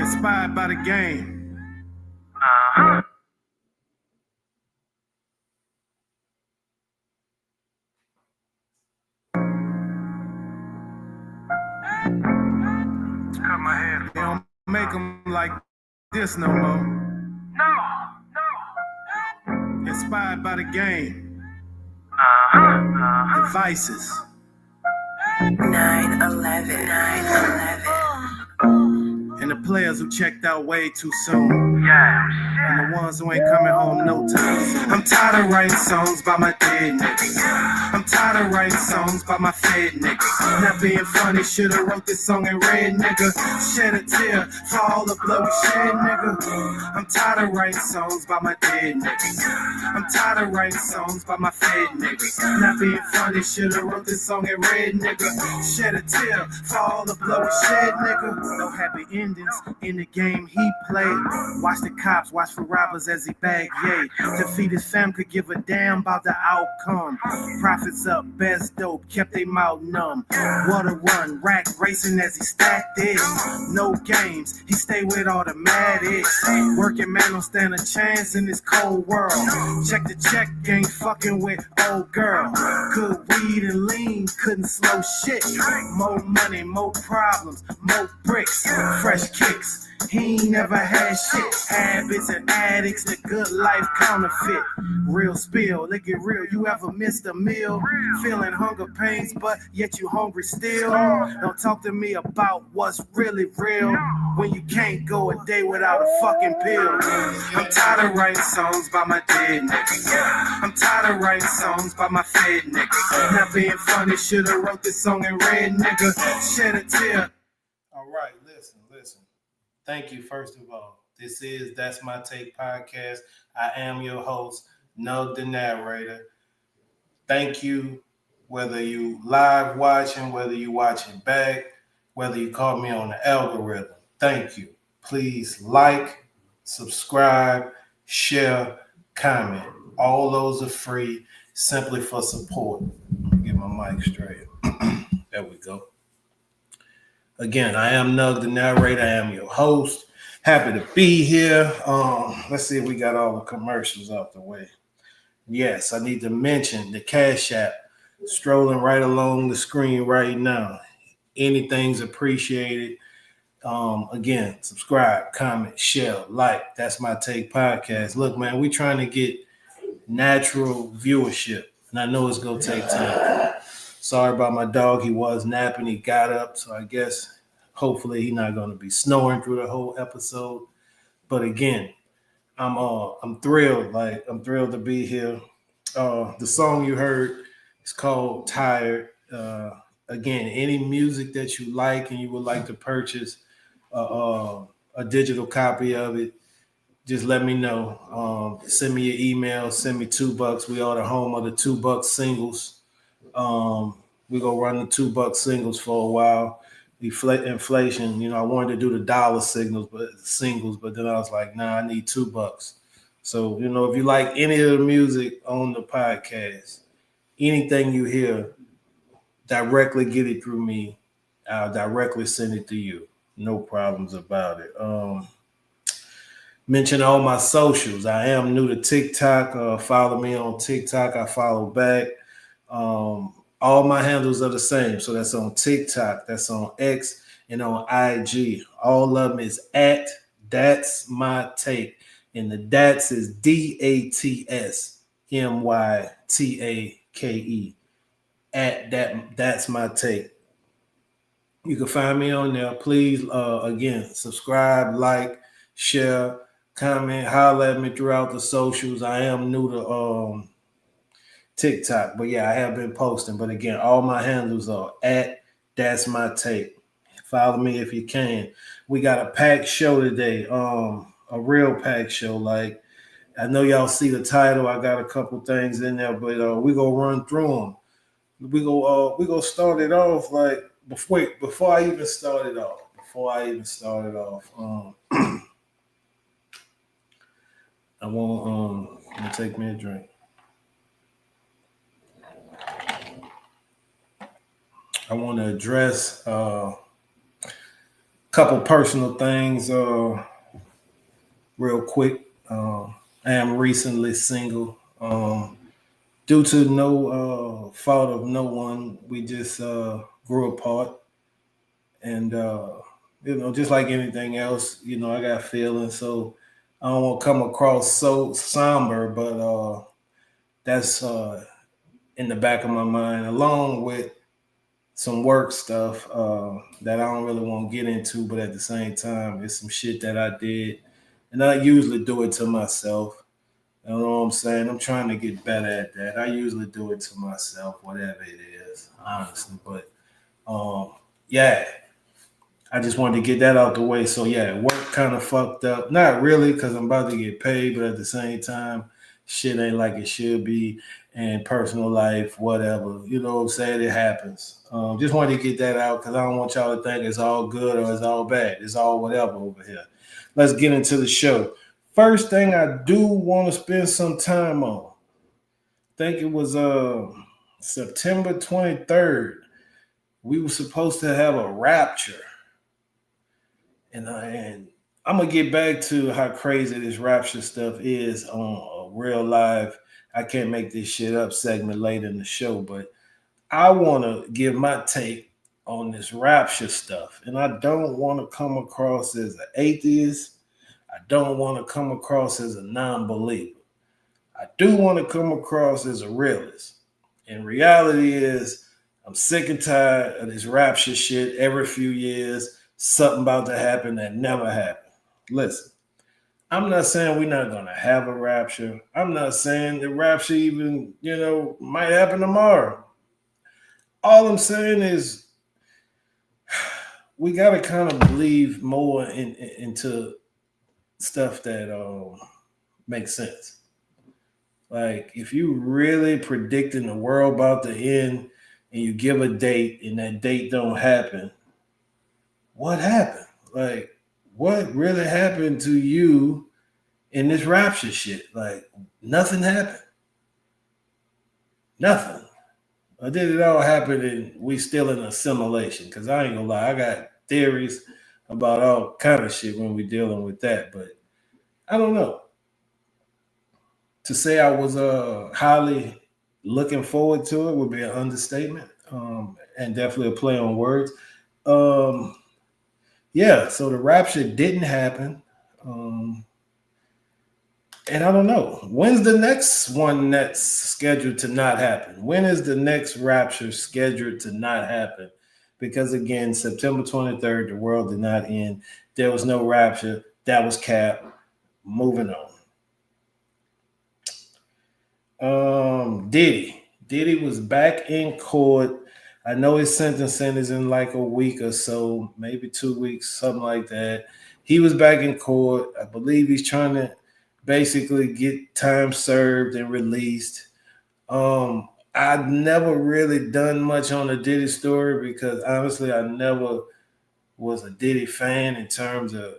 Inspired by the game. Cut my head. They don't make them like this no more. No. Inspired by the game. Devices. 9/11. And the players who checked out way too soon. And the ones who ain't coming home no time soon. I'm tired of writing songs by my dead niggas. I'm tired of writing songs by my fed niggas. Not being funny, should've wrote this song in red, nigga. Shed a tear for all the blood we shed, nigga. I'm tired of writing songs by my dead niggas. I'm tired of writing songs by my fed niggas. Not being funny, should've wrote this song in red, nigga. Shed a tear for all the blood we shed, nigga. No happy endings in the game he played. Watch the cops, watch for robbers as he bagged, yay. Defeat his fam, could give a damn about the outcome. Profits up, best dope, kept they mouth numb. What a run, rack racing as he stacked it. No games, he stay with automatics. Working man don't stand a chance in this cold world. Check the check, ain't fucking with old girl. Good weed and lean, couldn't slow shit. More money, more problems, more bricks, fresh kicks. He ain't never had shit. Habits and addicts, the good life counterfeit. Real spill, look it real. You ever missed a meal? Feeling hunger pains, but yet you hungry still. Don't talk to me about what's really real when you can't go a day without a fucking pill. I'm tired of writing songs by my dead niggas. I'm tired of writing songs by my fed niggas. Not being funny, should've wrote this song in red, nigga. Shed a tear. All right, listen. Thank you, first of all. This is That's My Take podcast. I am your host, Nug the Narrator. Thank you, whether you live watching, whether you watching back, whether you caught me on the algorithm. Thank you. Please like, subscribe, share, comment. All those are free, simply for support. Get my mic straight. There we go. Again, I am Nug the Narrator. I am your host. Happy to be here. Let's see if we got all the commercials out the way. Yes, I need to mention the Cashapp strolling right along the screen right now. Anything's appreciated. Again, subscribe, comment, share, like. That's My Take podcast. Look, man, we trying to get natural viewership, and I know it's gonna take time. Sorry about my dog. He was napping. He got up, so I guess hopefully he's not going to be snoring through the whole episode. But again, I'm thrilled. I'm thrilled to be here. The song you heard is called "Tired." Again, any music that you like and you would like to purchase a digital copy of it, just let me know. Send me your email. Send me $2. We are the home of the $2 singles. We gonna run the $2 singles for a while. Inflation, I wanted to do the dollar singles, but then I was like, nah, I need $2. So, if you like any of the music on the podcast, anything you hear, directly get it through me. I'll directly send it to you. No problems about it. Mention all my socials. I am new to TikTok. Follow me on TikTok. I follow back. All my handles are the same. So that's on TikTok, that's on X, and on IG. All of them is at That's My Take. And the Dats is DATSMYTAKE. At That's My Take. You can find me on there. Please, again, subscribe, like, share, comment, holler at me throughout the socials. I am new to TikTok, but yeah, I have been posting. But again, all my handles are at That's My Take. Follow me if you can. We got a packed show today, a real packed show. Like, I know y'all see the title. I got a couple things in there, but we gonna run through them. We go start it off like before I even started off. I want let me take me a drink. I want to address Couple personal things, real quick. I am recently single. Due to no fault of no one, we just grew apart, and just like anything else, I got feelings, so I don't want to come across so somber, but that's in the back of my mind, along with some work stuff that I don't really want to get into, but at the same time, it's some shit that I did, and I usually do it to myself. You know what I'm saying? I'm trying to get better at that. I usually do it to myself, whatever it is, honestly. But yeah, I just wanted to get that out the way. So yeah, work kind of fucked up. Not really, because I'm about to get paid, but at the same time, shit ain't like it should be. And personal life, whatever. You know what I'm saying? It happens. Just wanted to get that out because I don't want y'all to think it's all good or it's all bad. It's all whatever over here. Let's get into the show. First thing I do want to spend some time on. I think it was September 23rd. We were supposed to have a Rapture. And I'm gonna get back to how crazy this Rapture stuff is on a real live. I can't make this shit up segment later in the show, but I want to give my take on this Rapture stuff, and I don't want to come across as an atheist. I don't want to come across as a non-believer. I do want to come across as a realist. And reality is, I'm sick and tired of this Rapture shit every few years. Something about to happen that never happened. Listen, I'm not saying we're not going to have a Rapture. I'm not saying the Rapture even, might happen tomorrow. All I'm saying is we got to kind of believe more into stuff that makes sense. Like, if you really predicting the world about to end and you give a date and that date don't happen, what happened? Like, what really happened to you in this Rapture shit? Like, nothing happened. Nothing. Or did it all happen and we still in assimilation? Because I ain't gonna lie, I got theories about all kind of shit when we dealing with that, but I don't know. To say I was highly looking forward to it would be an understatement, and definitely a play on words. Um, yeah, so the Rapture didn't happen. And I don't know. When's the next one that's scheduled to not happen? When is the next Rapture scheduled to not happen? Because again, September 23rd, the world did not end. There was no Rapture. That was cap. Moving on. Diddy. Diddy was back in court. I know his sentencing is in like a week or so, maybe 2 weeks, something like that. He was back in court. I believe he's trying to basically get time served and released. I've never really done much on the Diddy story because honestly, I never was a Diddy fan in terms of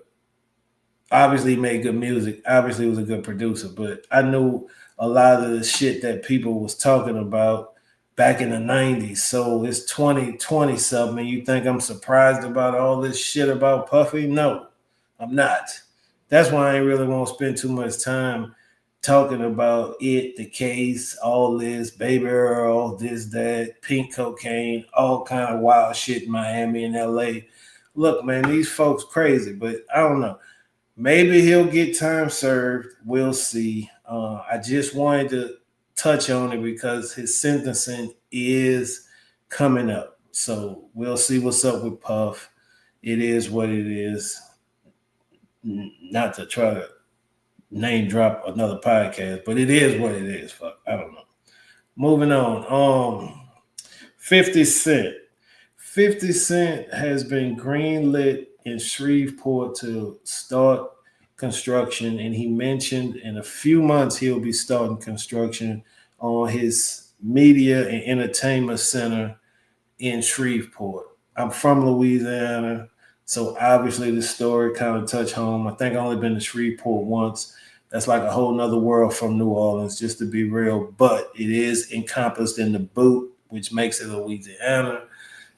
obviously he made good music. Obviously, he was a good producer, but I knew a lot of the shit that people was talking about back in the 90s. So it's 2020 something. You think I'm surprised about all this shit about Puffy? No, I'm not. That's why I ain't really want to spend too much time talking about it, the case, all this, Baby Earl, this, that, pink cocaine, all kind of wild shit in Miami and LA. Look, man, these folks crazy, but I don't know. Maybe he'll get time served. We'll see. I just wanted to touch on it because his sentencing is coming up. So we'll see what's up with Puff. It is what it is. Not to try to name drop another podcast, but it is what it is. Fuck, I don't know. Moving on. 50 Cent. 50 Cent has been greenlit in Shreveport to start construction, and he mentioned in a few months he'll be starting construction on his media and entertainment center in Shreveport. I'm from Louisiana, so obviously the story kind of touched home. I think I only been to Shreveport once. That's like a whole nother world from New Orleans, just to be real. But it is encompassed in the boot, which makes it Louisiana.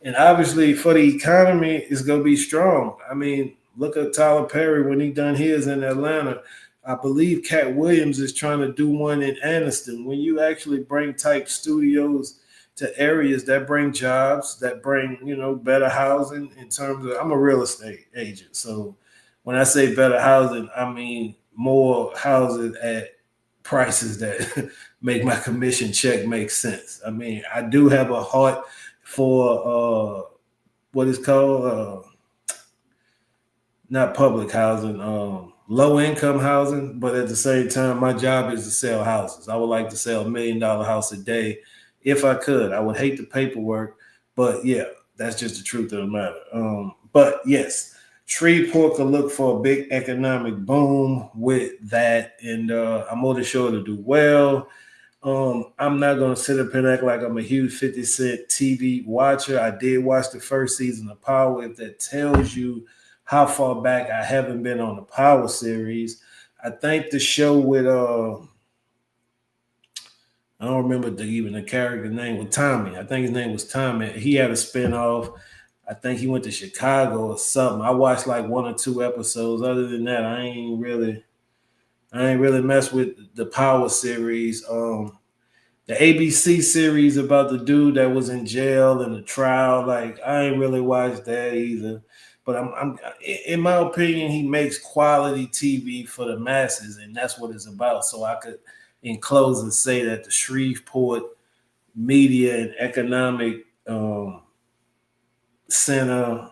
And obviously for the economy, it's gonna be strong. I mean, look at Tyler Perry when he done his in Atlanta. I believe Cat Williams is trying to do one in Anniston. When you actually bring type studios to areas that bring jobs, that bring, better housing in terms of I'm a real estate agent. So when I say better housing, I mean more houses at prices that make my commission check make sense. I mean, I do have a heart for what is called not public housing, low income housing, but at the same time, my job is to sell houses. I would like to sell $1 million house a day if I could. I would hate the paperwork, but yeah, that's just the truth of the matter. But yes, Shreveport could look for a big economic boom with that, and I'm more than sure to do well. I'm not gonna sit up and act like I'm a huge 50 Cent TV watcher. I did watch the first season of Power. If that tells you how far back I haven't been on the Power series, I think the show with I don't remember even the character name with Tommy. I think his name was Tommy. He had a spinoff. I think he went to Chicago or something. I watched like one or two episodes. Other than that, I ain't really messed with the Power series. The ABC series about the dude that was in jail in the trial, like I ain't really watched that either. But in my opinion, he makes quality TV for the masses, and that's what it's about. So I could, in closing, say that the Shreveport Media and Economic Center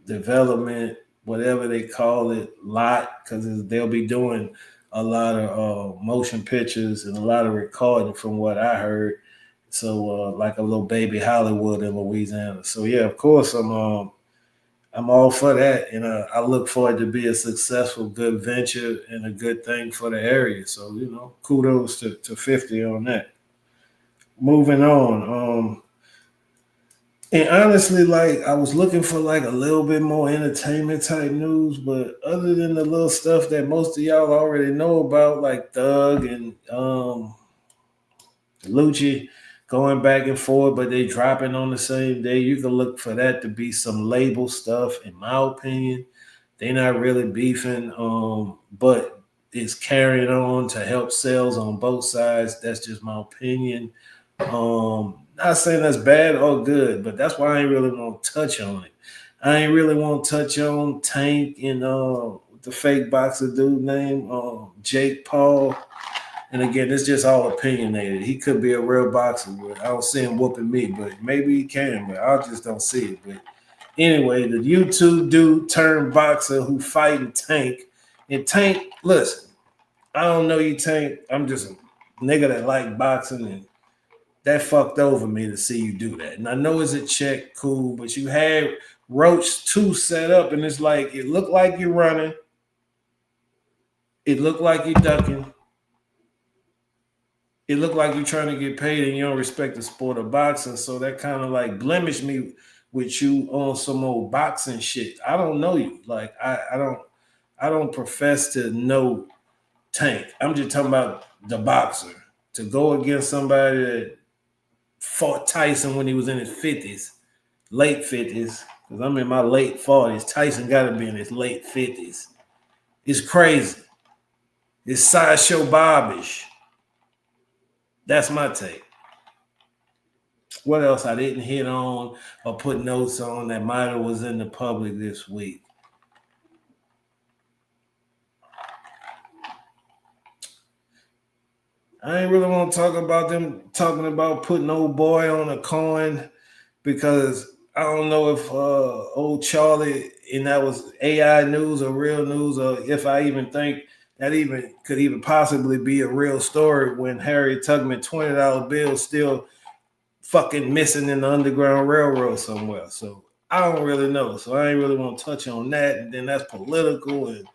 development, whatever they call it, lot, because they'll be doing a lot of motion pictures and a lot of recording from what I heard. So like a little baby Hollywood in Louisiana. So yeah, of course I'm all for that, and I look for it to be a successful, good venture and a good thing for the area. So kudos to 50 on that. Moving on. And honestly, like I was looking for like a little bit more entertainment type news, but other than the little stuff that most of y'all already know about, like Thug and Lucci going back and forth, but they dropping on the same day, you can look for that to be some label stuff, in my opinion. They not really beefing, but it's carrying on to help sales on both sides. That's just my opinion. Not saying that's bad or good, but that's why I ain't really want to touch on it. I ain't really want to touch on Tank and the fake boxer dude name, Jake Paul. And again, it's just all opinionated. He could be a real boxer, but I don't see him whooping me. But maybe he can, but I just don't see it. But anyway, the YouTube dude turned boxer who fighting Tank. And Tank, listen, I don't know you, Tank. I'm just a nigga that like boxing, and that fucked over me to see you do that. And I know it's a check, cool, but you had Roach 2 set up, and it's like it looked like you're running, it looked like you're ducking, it looked like you're trying to get paid, and you don't respect the sport of boxing. So that kind of like blemished me with you on some old boxing shit. I don't know you. Like I don't profess to know Tank. I'm just talking about the boxer. To go against somebody that fought Tyson when he was in his 50s, late 50s, because I'm in my late 40s. Tyson got to be in his late 50s. It's crazy. It's sideshow Bobbish. That's my take. What else I didn't hit on or put notes on that might have was in the public this week? I ain't really want to talk about them talking about putting old boy on a coin because I don't know if old Charlie and that was AI news or real news, or if I even think that even could even possibly be a real story when Harry Tubman $20 bill still fucking missing in the Underground Railroad somewhere. So I don't really know. So I ain't really want to touch on that. And then that's political. And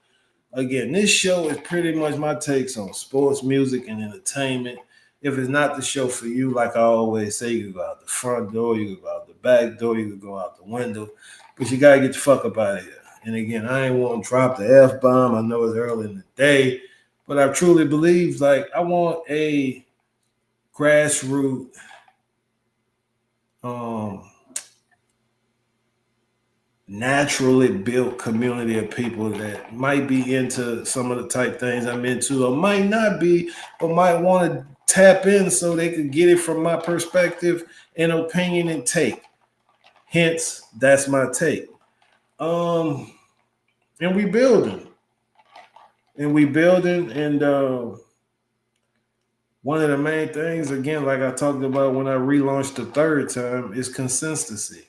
again, this show is pretty much my takes on sports, music, and entertainment. If it's not the show for you, like I always say, you can go out the front door, you can go out the back door, you can go out the window, but you gotta get the fuck up out of here. And again, I ain't want to drop the F bomb. I know it's early in the day, but I truly believe like I want a grassroots um naturally built community of people that might be into some of the type things I'm into, or might not be, but might want to tap in so they could get it from my perspective and opinion and take. Hence, that's my take. Um, and we building, and one of the main things, again, like I talked about when I relaunched the third time, is consistency.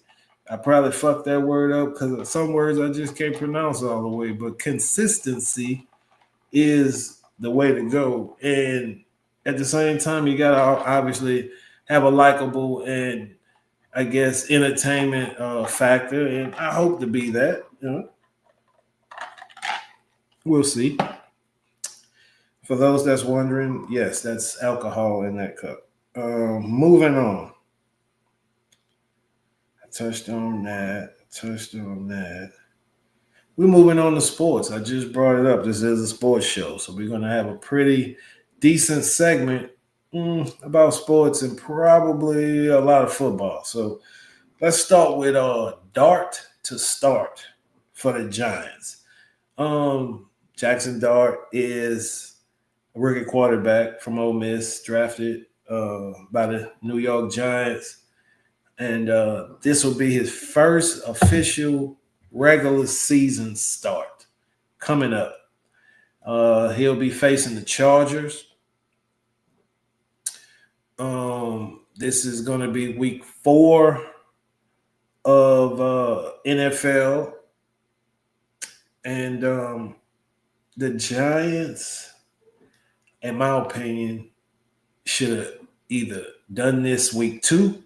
I probably fucked that word up because some words I just can't pronounce all the way, but consistency is the way to go. And at the same time, you got to obviously have a likable and, I guess, entertainment factor. And I hope to be that. We'll see. For those that's wondering, yes, that's alcohol in that cup. Moving on. I touched on that. We're moving on to sports. I just brought it up. This is a sports show. So we're going to have a pretty decent segment about sports and probably a lot of football. So let's start with Dart to start for the Giants. Jackson Dart is a rookie quarterback from Ole Miss, drafted by the New York Giants. And this will be his first official regular season start coming up. He'll be facing the Chargers. This is going to be week 4 of NFL. And the Giants, in my opinion, should have either done this week 2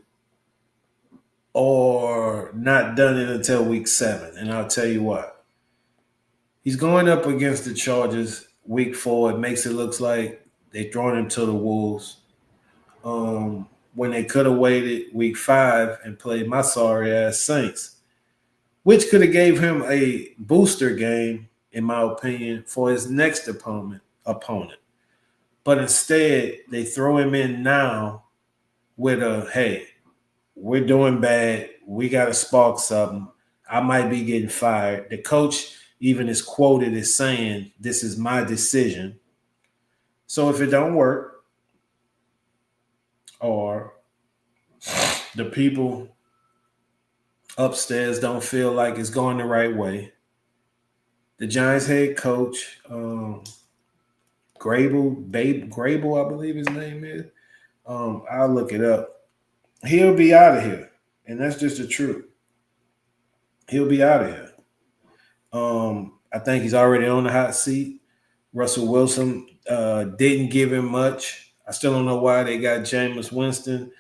or not done it until week 7. And I'll tell you what. He's going up against the Chargers week 4. It makes it look like they throwing him to the Wolves. When they could have waited week 5 and played my sorry ass Saints, which could have gave him a booster game, in my opinion, for his next opponent. But instead, they throw him in now with a, hey, we're doing bad. We got to spark something. I might be getting fired. The coach even is quoted as saying, this is my decision. So if it don't work, or the people upstairs don't feel like it's going the right way, the Giants head coach, Grable, I believe his name is. I'll look it up. He'll be out of here. And that's just the truth. He'll be out of here. I think he's already on the hot seat. Russell Wilson didn't give him much. I still don't know why they got Jameis Winston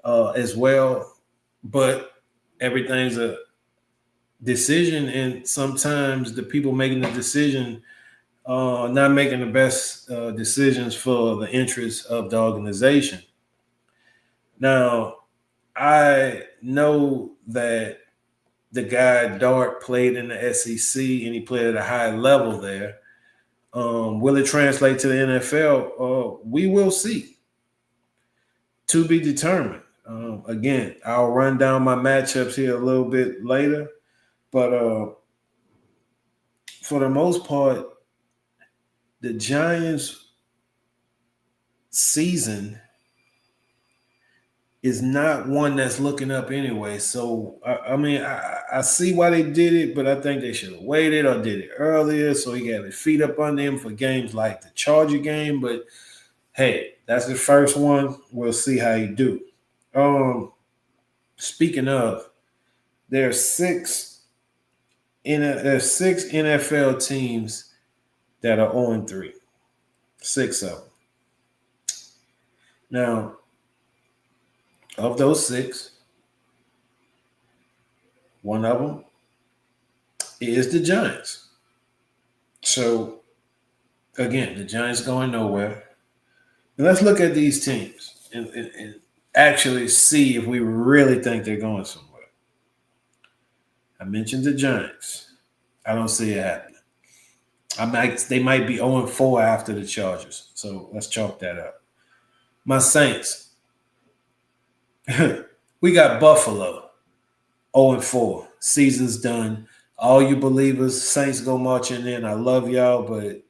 as well. But everything's a decision, and sometimes the people making the decision not making the best decisions for the interests of the organization. Now, I know that the guy Dart played in the SEC and he played at a high level there. Will it translate to the NFL? We will see. To be determined. Again, I'll run down my matchups here a little bit later. But for the most part, the Giants' season is not one that's looking up anyway. So, I see why they did it, but I think they should have waited or did it earlier so he got his feet up under him for games like the Charger game. But, hey, that's the first one. We'll see how you do. Speaking of, there's 6 NFL teams that are 0-3. 6 of them. Now, of those 6, one of them is the Giants. So, again, the Giants going nowhere. And let's look at these teams and actually see if we really think they're going somewhere. I mentioned the Giants. I don't see it happening. They might be 0-4 after the Chargers. So let's chalk that up. My Saints. We got Buffalo, 0-4. Season's done. All you believers, Saints go marching in. I love y'all, but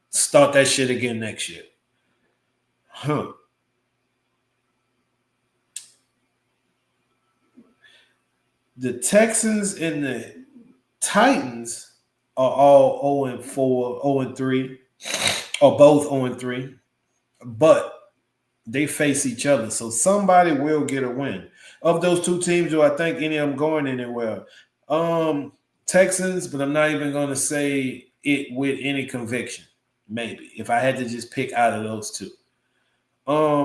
start that shit again next year. Huh. The Texans and the Titans are all 0 and 4, 0 and 3, or both 0 and 3, but they face each other. So somebody will get a win. Of those two teams, do I think any of them going anywhere? Texans, but I'm not even going to say it with any conviction. Maybe if I had to just pick out of those two.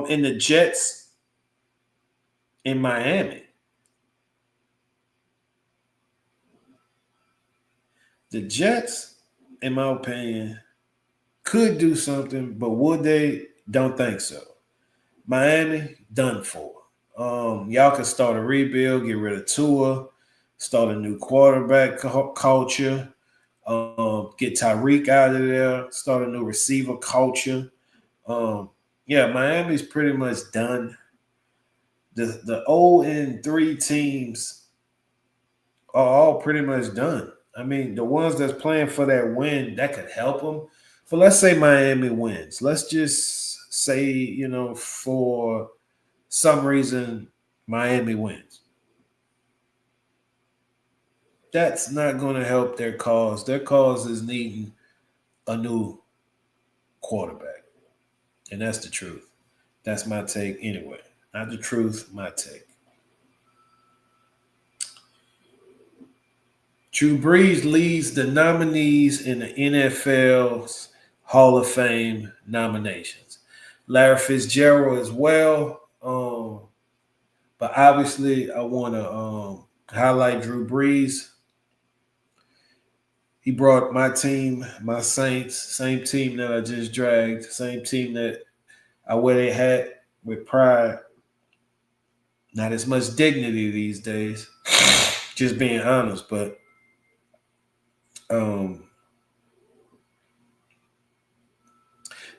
In the Jets in Miami. The Jets, in my opinion, could do something, but would they? Don't think so. Miami, done for. Y'all can start a rebuild, get rid of Tua, start a new quarterback culture, get Tyreek out of there, start a new receiver culture. Yeah, Miami's pretty much done. The 0 and 3 teams are all pretty much done. I mean, the ones that's playing for that win, that could help them. But let's say Miami wins. Let's just say, for some reason, Miami wins. That's not going to help their cause. Their cause is needing a new quarterback. And that's the truth. That's my take anyway. Not the truth, my take. Drew Brees leads the nominees in the NFL's Hall of Fame nominations. Larry Fitzgerald as well. But obviously, I want to highlight Drew Brees. He brought my team, my Saints, same team that I just dragged, same team that I wear their hat with pride. Not as much dignity these days, just being honest. But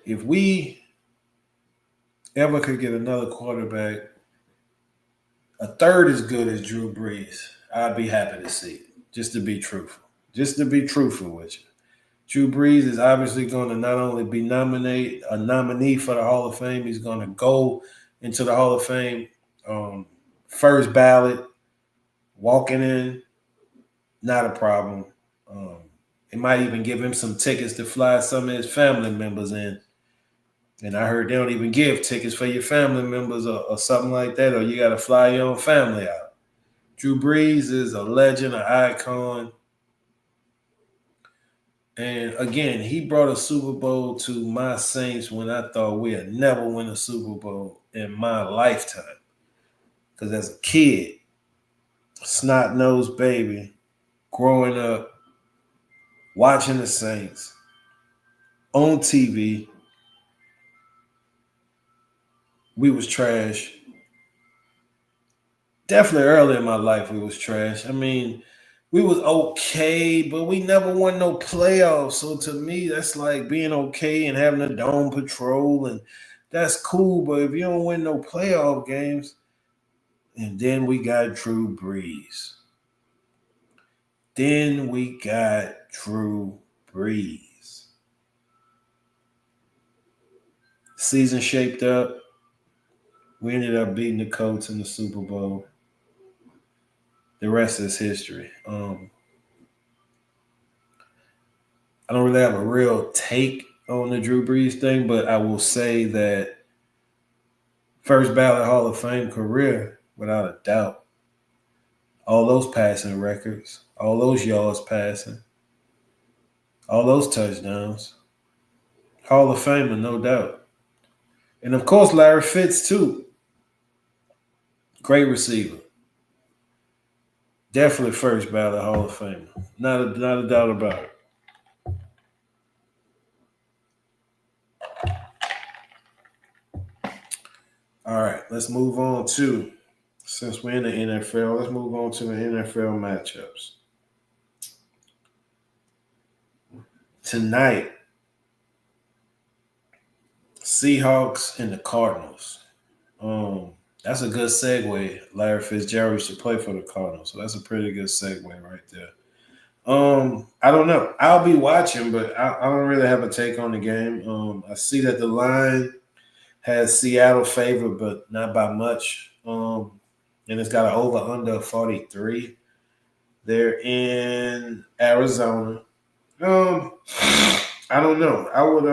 if we ever could get another quarterback a third as good as Drew Brees, I'd be happy to see it, just to be truthful. Just to be truthful with you. Drew Brees is obviously going to not only be a nominee for the Hall of Fame, he's going to go into the Hall of Fame first ballot, walking in, not a problem. It might even give him some tickets to fly some of his family members in. And I heard they don't even give tickets for your family members or something like that, or you got to fly your own family out. Drew Brees is a legend, an icon. And again, he brought a Super Bowl to my Saints when I thought we'd never win a Super Bowl in my lifetime. Because as a kid, snot-nosed baby, growing up, watching the Saints on TV, we was trash. Definitely early in my life, we was trash. I mean, we was okay, but we never won no playoffs. So to me, that's like being okay and having a dome patrol, and that's cool. But if you don't win no playoff games, and then we got Drew Brees. Then we got Drew Brees. Season shaped up. We ended up beating the Colts in the Super Bowl. The rest is history. I don't really have a real take on the Drew Brees thing, but I will say that first ballot Hall of Fame career, without a doubt. All those passing records, all those yards passing, all those touchdowns. Hall of Famer, no doubt. And of course, Larry Fitz, too. Great receiver. Definitely first ballot Hall of Famer. Not a doubt about it. All right, let's move on to, since we're in the NFL, let's move on to the NFL matchups. Tonight, Seahawks and the Cardinals. That's a good segue. Larry Fitzgerald used to play for the Cardinals, so that's a pretty good segue right there. I don't know. I'll be watching, but I don't really have a take on the game. I see that the line has Seattle favored, but not by much. And it's got an over under 43. They're in Arizona. Um, I don't know. I would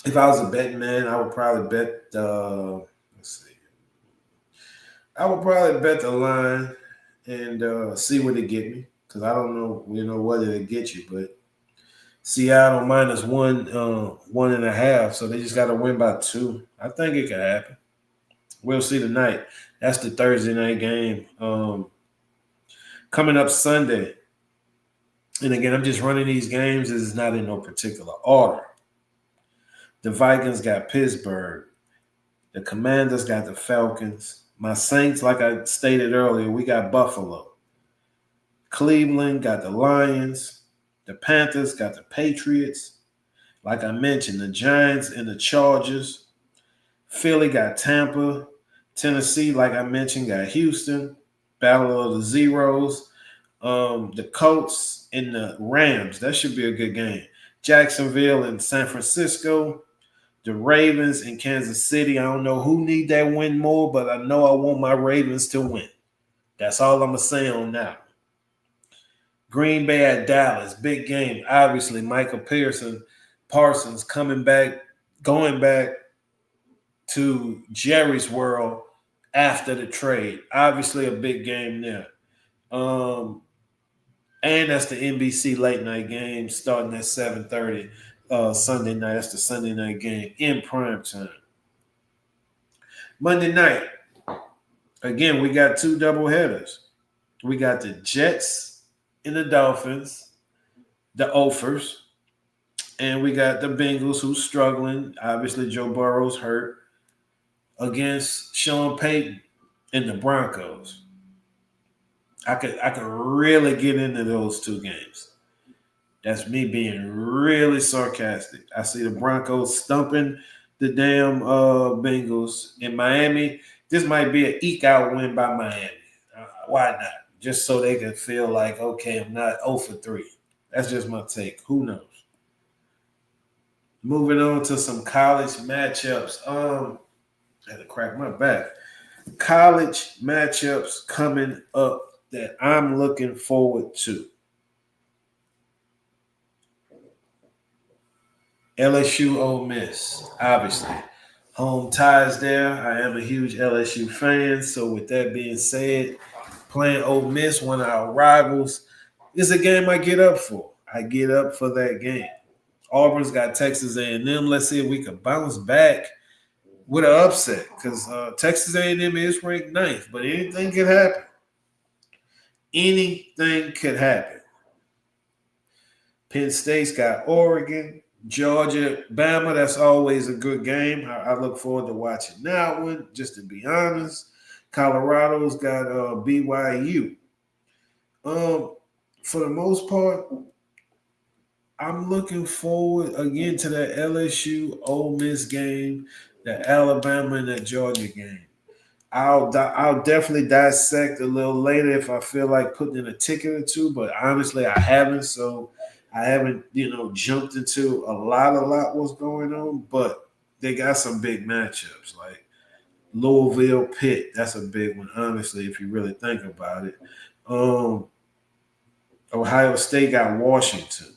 if I was a betting man, I would probably bet let's see. I would probably bet the line and see what it get me. Because I don't know, what it'll get you, but Seattle minus 1.5, so they just got to win by 2. I think it could happen. We'll see tonight. That's the Thursday night game. Coming up Sunday, and again, I'm just running these games. This is not in no particular order. The Vikings got Pittsburgh. The Commanders got the Falcons. My Saints, like I stated earlier, we got Buffalo. Cleveland got the Lions. The Panthers got the Patriots. Like I mentioned, the Giants and the Chargers. Philly got Tampa. Tennessee, like I mentioned, got Houston. Battle of the Zeros. The Colts and the Rams. That should be a good game. Jacksonville and San Francisco. The Ravens and Kansas City. I don't know who need that win more, but I know I want my Ravens to win. That's all I'm going to say on that. Green Bay at Dallas. Big game. Obviously, Michael Parsons coming back, going back to Jerry's world after the trade. Obviously, a big game there. And that's the NBC late night game starting at 7:30 Sunday night. That's the Sunday night game in prime time. Monday night, again, we got 2 doubleheaders. We got the Jets and the Dolphins, the Ophers, and we got the Bengals who's struggling. Obviously, Joe Burrow's hurt against Sean Payton and the Broncos. I could really get into those 2 games. That's me being really sarcastic. I see the Broncos stumping the damn Bengals in Miami. This might be an eke out win by Miami. Why not? Just so they can feel like, okay, I'm not 0 for 3. That's just my take. Who knows? Moving on to some college matchups. I had to crack my back. College matchups coming up that I'm looking forward to. LSU Ole Miss, obviously. Home ties there. I am a huge LSU fan. So with that being said, playing Ole Miss, one of our rivals, is a game I get up for. I get up for that game. Auburn's got Texas A&M. Let's see if we can bounce back with an upset because Texas A&M is ranked 9th, but anything could happen. Anything could happen. Penn State's got Oregon, Georgia, Bama. That's always a good game. I look forward to watching that one, just to be honest. Colorado's got BYU. For the most part, I'm looking forward again to that LSU Ole Miss game, the Alabama and that Georgia game. I'll definitely dissect a little later if I feel like putting in a ticket or 2, but honestly, I haven't. So I haven't, jumped into a lot what's going on. But they got some big matchups like Louisville, Pitt. That's a big one, honestly, if you really think about it. Ohio State got Washington.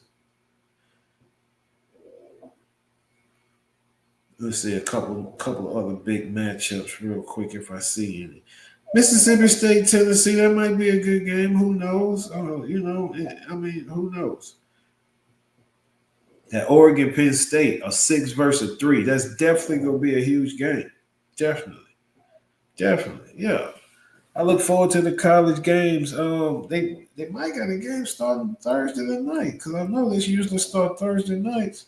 Let's see a couple of other big matchups real quick if I see any. Mississippi State, Tennessee, that might be a good game. Who knows? Who knows? That Oregon, Penn State, a 6 versus 3. That's definitely going to be a huge game. Definitely. Yeah. I look forward to the college games. They might got a game starting Thursday night because I know they usually start Thursday nights.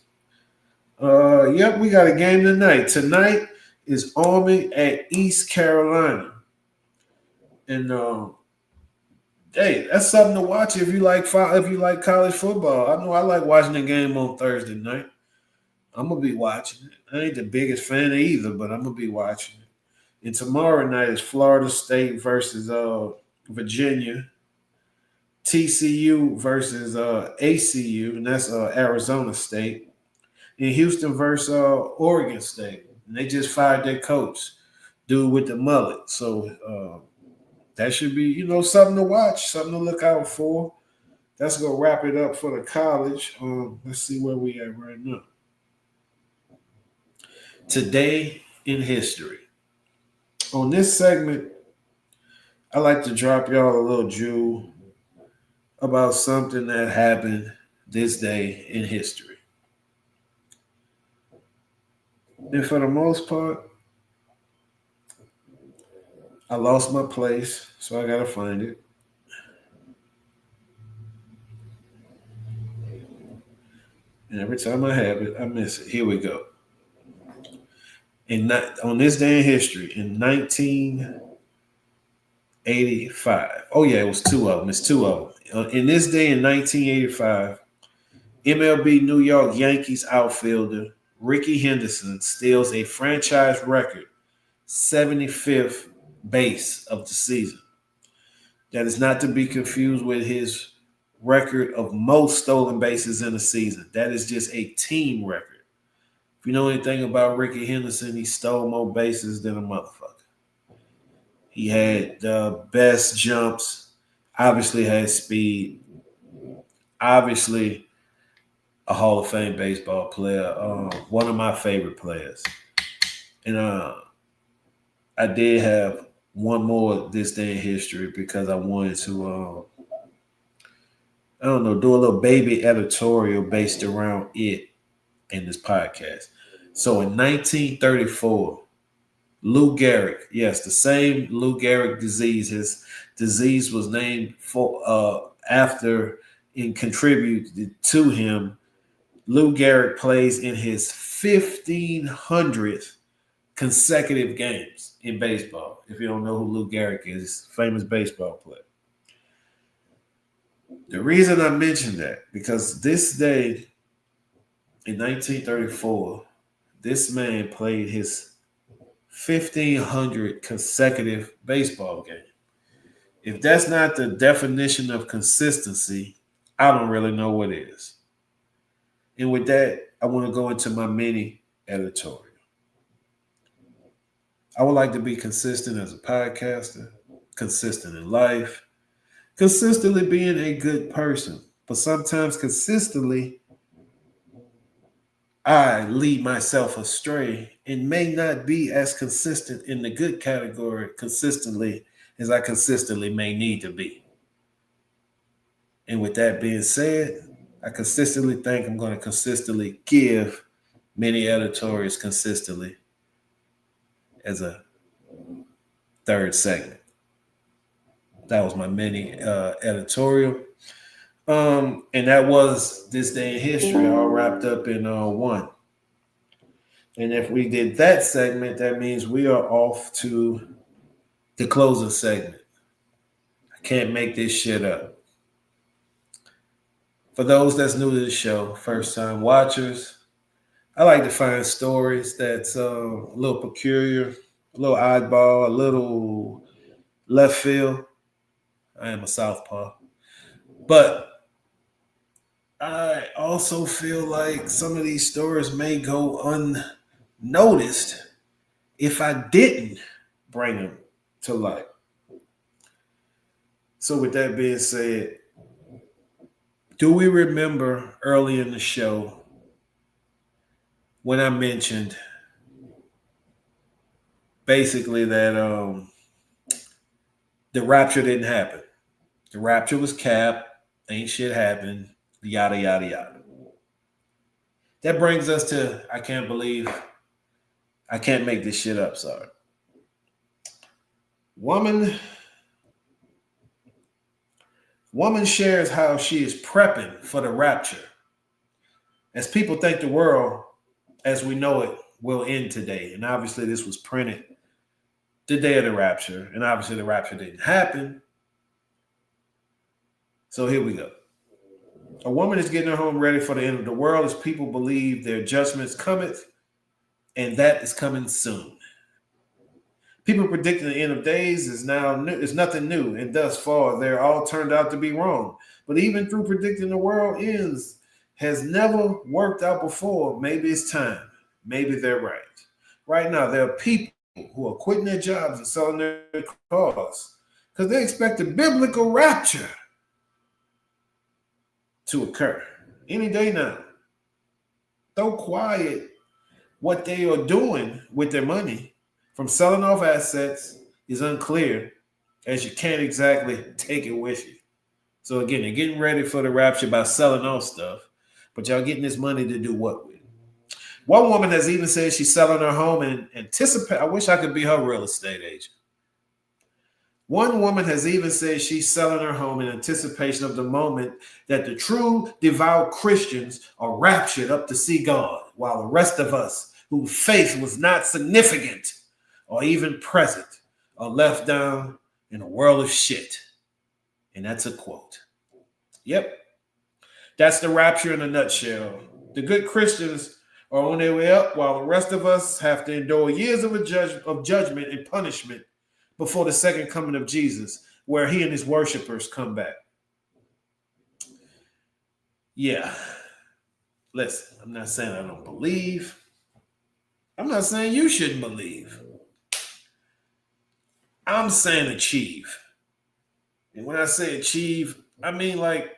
Yep, we got a game tonight. Tonight is Army at East Carolina. And hey, that's something to watch if you like college football. I know I like watching the game on Thursday night. I'm gonna be watching it. I ain't the biggest fan of either, but I'm gonna be watching it. And tomorrow night is Florida State versus Virginia, TCU versus ACU, and that's Arizona State, and Houston versus Oregon State. And they just fired their coach, dude with the mullet. So that should be, something to watch, something to look out for. That's going to wrap it up for the college. Let's see where we at right now. Today in history. On this segment, I like to drop y'all a little jewel about something that happened this day in history. And for the most part, I lost my place, so I got to find it. And every time I have it, I miss it. Here we go. On this day in history, in 1985. Oh, yeah, it was two of them. It's two of them. In this day in 1985, MLB New York Yankees outfielder Ricky Henderson steals a franchise record 75th base of the season. That is not to be confused with his record of most stolen bases in a season. That is just a team record. If you know anything about Ricky Henderson, he stole more bases than a motherfucker. He had the best jumps, obviously had speed, obviously a Hall of Fame baseball player, one of my favorite players. And I did have one more this day in history because I wanted to, do a little baby editorial based around it in this podcast. So in 1934, Lou Gehrig, yes, the same Lou Gehrig disease. His disease was named for after and contributed to him. Lou Gehrig plays in his 1,500th consecutive games in baseball. If you don't know who Lou Gehrig is, famous baseball player. The reason I mention that, because this day in 1934, this man played his 1,500 consecutive baseball game. If that's not the definition of consistency, I don't really know what is. And with that, I want to go into my mini editorial. I would like to be consistent as a podcaster, consistent in life, consistently being a good person. But sometimes consistently, I lead myself astray and may not be as consistent in the good category consistently as I consistently may need to be. And with that being said, I consistently think I'm going to consistently give many editorials consistently as a third segment. That was my mini editorial. And that was this day in history, all wrapped up in one. And if we did that segment, that means we are off to the closing segment. I can't make this shit up. For those that's new to the show, first time watchers, I like to find stories that's a little peculiar, a little oddball, a little left field. I am a southpaw. But I also feel like some of these stories may go unnoticed if I didn't bring them to light. So with that being said, do we remember early in the show when I mentioned basically that the rapture didn't happen? The rapture was capped, ain't shit happened, yada, yada, yada. That brings us to, I can't make this shit up, sorry. Woman shares how she is prepping for the rapture. As people think the world, as we know it, will end today. And obviously this was printed the day of the rapture. And obviously the rapture didn't happen. So here we go. A woman is getting her home ready for the end of the world as people believe their judgments cometh, and that is coming soon. People predicting the end of days is now new, is nothing new, and thus far they're all turned out to be wrong. But even through predicting the world ends has never worked out before, maybe it's time. Maybe they're right. Right now, there are people who are quitting their jobs and selling their cars because they expect a biblical rapture to occur any day now. Though quiet, what they are doing with their money from selling off assets is unclear, as you can't exactly take it with you. So again, they're getting ready for the rapture by selling off stuff, but y'all getting this money to do what with? One woman has even said she's selling her home and anticipate. I wish I could be her real estate agent. One woman has even said she's selling her home in anticipation of the moment that the true devout Christians are raptured up to see God, while the rest of us, whose faith was not significant or even present, are left down in a world of shit. And that's a quote. Yep. That's the rapture in a nutshell. The good Christians are on their way up, while the rest of us have to endure years of judgment and punishment before the second coming of Jesus, where he and his worshipers come back. Yeah. Listen, I'm not saying I don't believe. I'm not saying you shouldn't believe. I'm saying achieve. And when I say achieve, I mean like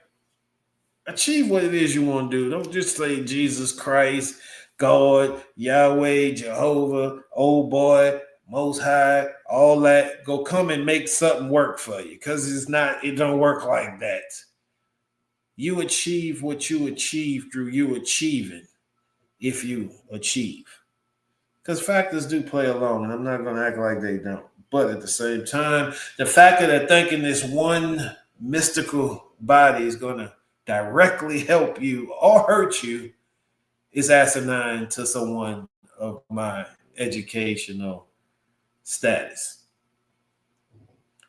achieve what it is you want to do. Don't just say Jesus Christ, God, Yahweh, Jehovah, old boy, Most High, all that. Go come and make something work for you, because it don't work like that. You achieve what you achieve through you achieving, if you achieve. Because factors do play along, and I'm not going to act like they don't. But at the same time, the factor that thinking this one mystical body is going to directly help you or hurt you is asinine to someone of my educational status.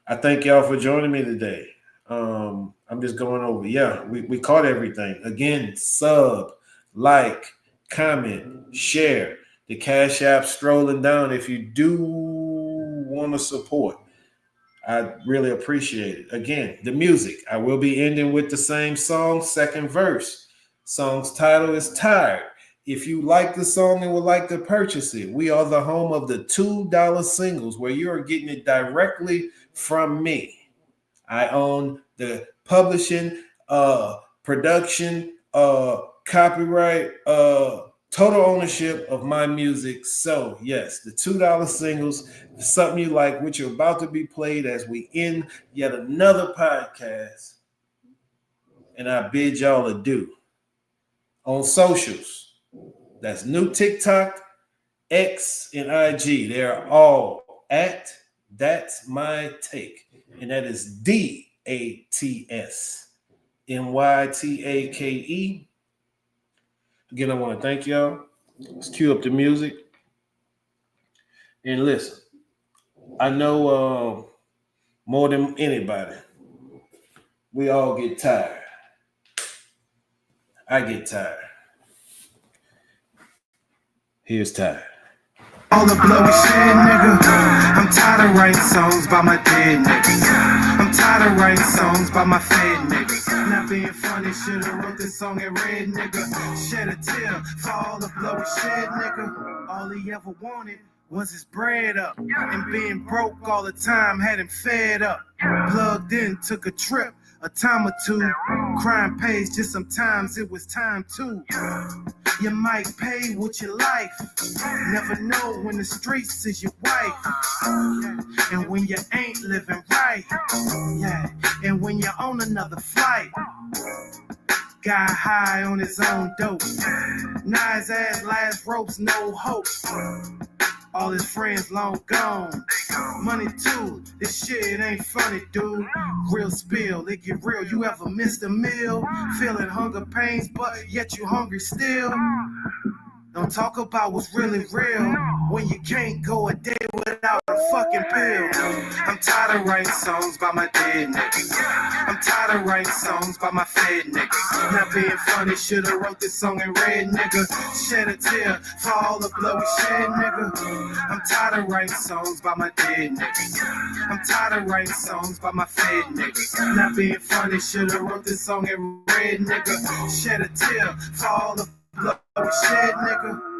I thank y'all for joining me today. I'm just going over. Yeah, we caught everything. Again, sub, like, comment, share. The Cashapp strolling down if you do want to support. I really appreciate it. Again, the music. I will be ending with the same song, second verse. Song's title is Tired. If you like the song and would like to purchase it, we are the home of the $2 singles, where you are getting it directly from me. I own the publishing, production, copyright, total ownership of my music. So yes, the $2 singles, something you like, which are about to be played as we end yet another podcast. And I bid y'all adieu. On socials, that's new TikTok, X, and IG. They're all at That's My Take. And that is DATSMYTAKE. Again, I want to thank y'all. Let's cue up the music. And listen, I know more than anybody, we all get tired. I get tired. Here's tired. All the blowy shit, nigga. I'm tired of writing songs by my dead niggas. I'm tired of writing songs by my fed niggas. Not being funny, should've wrote this song and read, nigga. Shed a tear for all the blowy shit, nigga. All he ever wanted was his bread up. And being broke all the time had him fed up. Plugged in, took a trip, a time or two. Crime pays, just sometimes it was time to. You might pay with your life. Never know when the streets is your wife. And when you ain't living right. Yeah. And when you're on another flight. Got high on his own dope. Now his ass last ropes, no hope. All his friends long gone. Money too, this shit ain't funny, dude. Real spill, it get real. You ever missed a meal? Feeling hunger pains, but yet you hungry still. Don't talk about what's really real. when you can't go a day without a fucking bill. I'm tired of writing songs by my dead niggas. I'm tired of writing songs by my fed niggas. Not being funny, shoulda wrote this song in red, nigga. Shed a tear for all the blood we shed, nigga. I'm tired of writing songs by my dead niggas. I'm tired of writing songs by my fed niggas. Not being funny, shoulda wrote this song in red, nigga. Shed a tear for all the blood we shed, nigga.